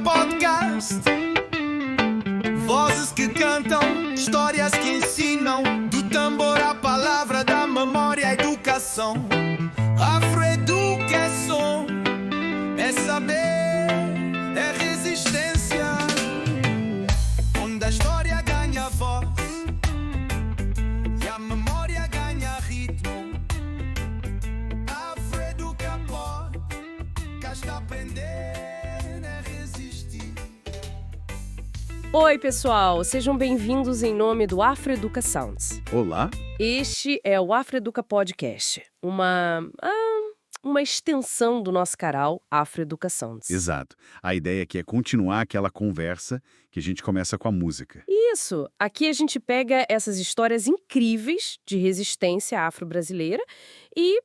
Podcast. Vozes que cantam, histórias que ensinam. Do tambor à palavra, da memória à educação. Afroeducação é saber, é resistência. Onde a história ganha voz e a memória ganha ritmo. Afroeduca pode, cá está aprender, é resistir. Oi, pessoal! Sejam bem-vindos em nome do Afroeduca Sounds. Olá, Este é o Afroeduca Podcast, uma extensão do nosso canal Afroeduca Sounds. exato. A ideia aqui é continuar aquela conversa que a gente começa com a música. Isso! Aqui a gente pega essas histórias incríveis de resistência afro-brasileira e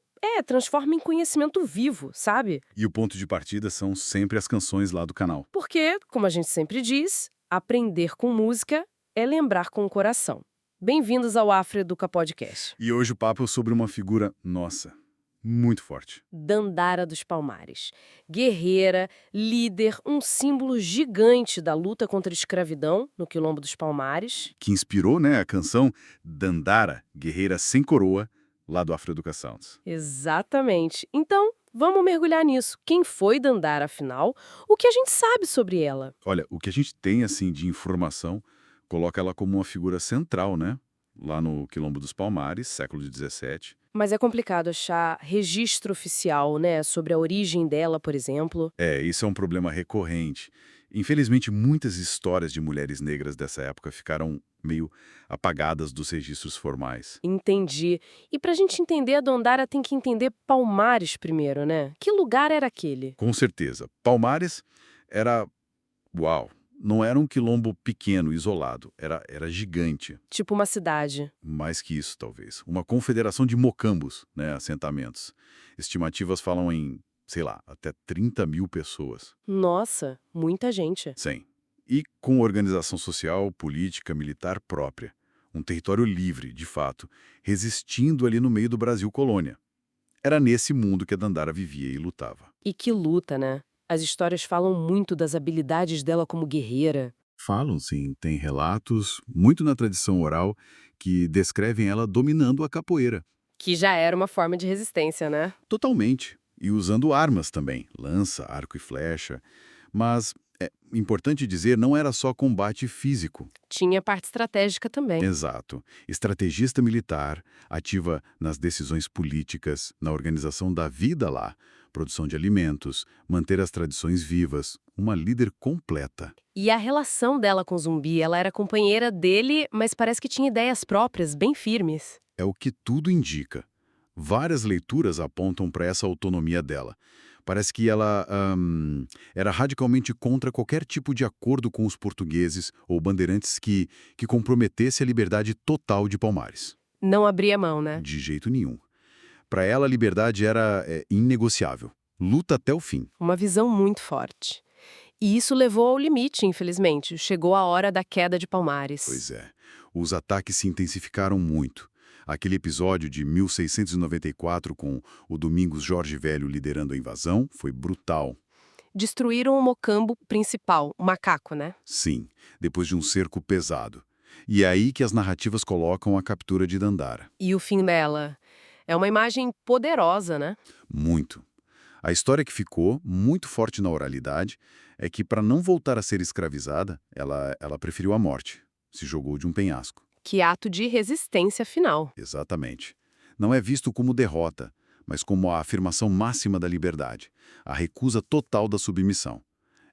transforma em conhecimento vivo, sabe? E o ponto de partida são sempre as canções lá do canal. Porque, como a gente sempre diz, aprender com música é lembrar com o coração. Bem-vindos ao Afroeduca Podcast. E hoje o papo é sobre uma figura, nossa, muito forte. Dandara dos Palmares. Guerreira, líder, um símbolo gigante da luta contra a escravidão no Quilombo dos Palmares. Que inspirou, né, a canção Dandara, Guerreira Sem Coroa, lá do Afroeduca Sounds. Exatamente. Então, vamos mergulhar nisso. Quem foi Dandara, afinal? O que a gente sabe sobre ela? Olha, o que a gente tem, assim, de informação, coloca ela como uma figura central, né? Lá no Quilombo dos Palmares, século XVII. Mas é complicado achar registro oficial, né, sobre a origem dela, por exemplo. Isso é um problema recorrente. Infelizmente, muitas histórias de mulheres negras dessa época ficaram meio apagadas dos registros formais. Entendi. E pra gente entender a Dandara, tem que entender Palmares primeiro, né? Que lugar era aquele? Com certeza. Palmares era... Uau! Não era um quilombo pequeno, isolado. Era gigante. Tipo uma cidade. Mais que isso, talvez. Uma confederação de mocambos, né? Assentamentos. Estimativas falam em, sei lá, até 30 mil pessoas. Nossa, muita gente. Sim. E com organização social, política, militar própria. Um território livre, de fato, resistindo ali no meio do Brasil colônia. Era nesse mundo que a Dandara vivia e lutava. E que luta, né? As histórias falam muito das habilidades dela como guerreira. Falam, sim, tem relatos, muito na tradição oral, que descrevem ela dominando a capoeira. Que já era uma forma de resistência, né? Totalmente. E usando armas também, lança, arco e flecha. Mas, é importante dizer, não era só combate físico. Tinha parte estratégica também. Exato. Estrategista militar, ativa nas decisões políticas, na organização da vida lá, produção de alimentos, manter as tradições vivas, uma líder completa. E a relação dela com o zumbi, ela era companheira dele, mas parece que tinha ideias próprias, bem firmes. É o que tudo indica. Várias leituras apontam para essa autonomia dela. Parece que ela era radicalmente contra qualquer tipo de acordo com os portugueses ou bandeirantes que comprometesse a liberdade total de Palmares. Não abria mão, né? De jeito nenhum. Para ela, a liberdade era inegociável. Luta até o fim. Uma visão muito forte. E isso levou ao limite, infelizmente. Chegou a hora da queda de Palmares. Pois é. Os ataques se intensificaram muito. Aquele episódio de 1694 com o Domingos Jorge Velho liderando a invasão foi brutal. Destruíram o mocambo principal, o macaco, né? Sim, depois de um cerco pesado. E é aí que as narrativas colocam a captura de Dandara. E o fim dela. É uma imagem poderosa, né? Muito. A história que ficou muito forte na oralidade é que, para não voltar a ser escravizada, ela preferiu a morte. Se jogou de um penhasco. Que ato de resistência final. Exatamente. Não é visto como derrota, mas como a afirmação máxima da liberdade, a recusa total da submissão.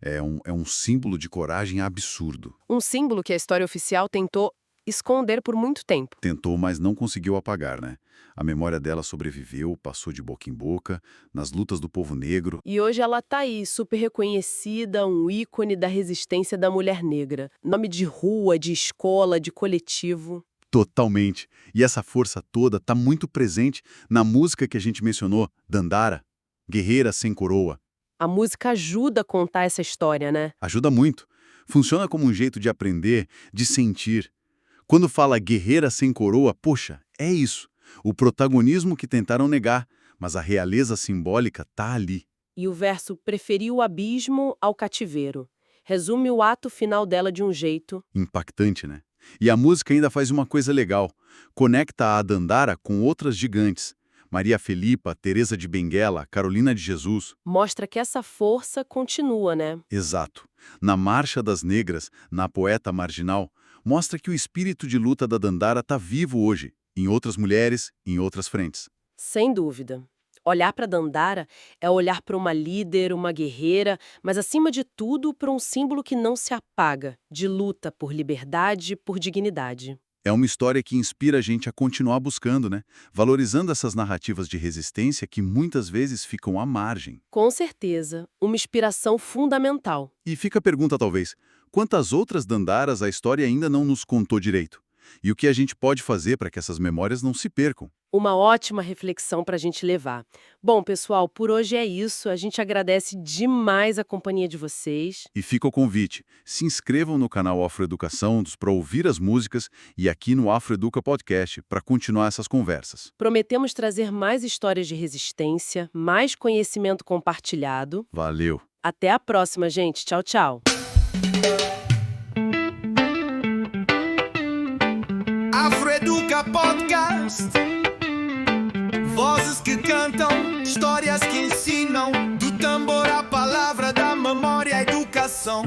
É um símbolo de coragem absurdo. Um símbolo que a história oficial tentou esconder por muito tempo. Tentou, mas não conseguiu apagar, né? A memória dela sobreviveu, passou de boca em boca, nas lutas do povo negro. E hoje ela tá aí, super reconhecida, um ícone da resistência da mulher negra. Nome de rua, de escola, de coletivo. Totalmente. E essa força toda tá muito presente na música que a gente mencionou, Dandara, Guerreira Sem Coroa. A música ajuda a contar essa história, né? Ajuda muito. Funciona como um jeito de aprender, de sentir. Quando fala guerreira sem coroa, poxa, é isso. O protagonismo que tentaram negar, mas a realeza simbólica tá ali. E o verso preferiu o abismo ao cativeiro. resume o ato final dela de um jeito. Impactante, né? E a música ainda faz uma coisa legal. Conecta a Dandara com outras gigantes. Maria Felipa, Teresa de Benguela, Carolina de Jesus. Mostra que essa força continua, né? Exato. Na Marcha das Negras, na Poeta Marginal, mostra que o espírito de luta da Dandara está vivo hoje, em outras mulheres, em outras frentes. Sem dúvida. Olhar para Dandara é olhar para uma líder, uma guerreira, mas acima de tudo para um símbolo que não se apaga, de luta por liberdade e por dignidade. É uma história que inspira a gente a continuar buscando, né? Valorizando essas narrativas de resistência que muitas vezes ficam à margem. Com certeza, uma inspiração fundamental. E fica a pergunta, talvez, quantas outras Dandaras a história ainda não nos contou direito? E o que a gente pode fazer para que essas memórias não se percam? Uma ótima reflexão para a gente levar. Bom, pessoal, por hoje é isso. A gente agradece demais a companhia de vocês. E fica o convite, se inscrevam no canal Afroeducação para ouvir as músicas e aqui no Afroeduca Podcast para continuar essas conversas. Prometemos trazer mais histórias de resistência, mais conhecimento compartilhado. Valeu! Até a próxima, gente. Tchau, tchau. Afroeduca Podcast. Vozes que cantam, histórias que ensinam. Do tambor à palavra, da memória à educação.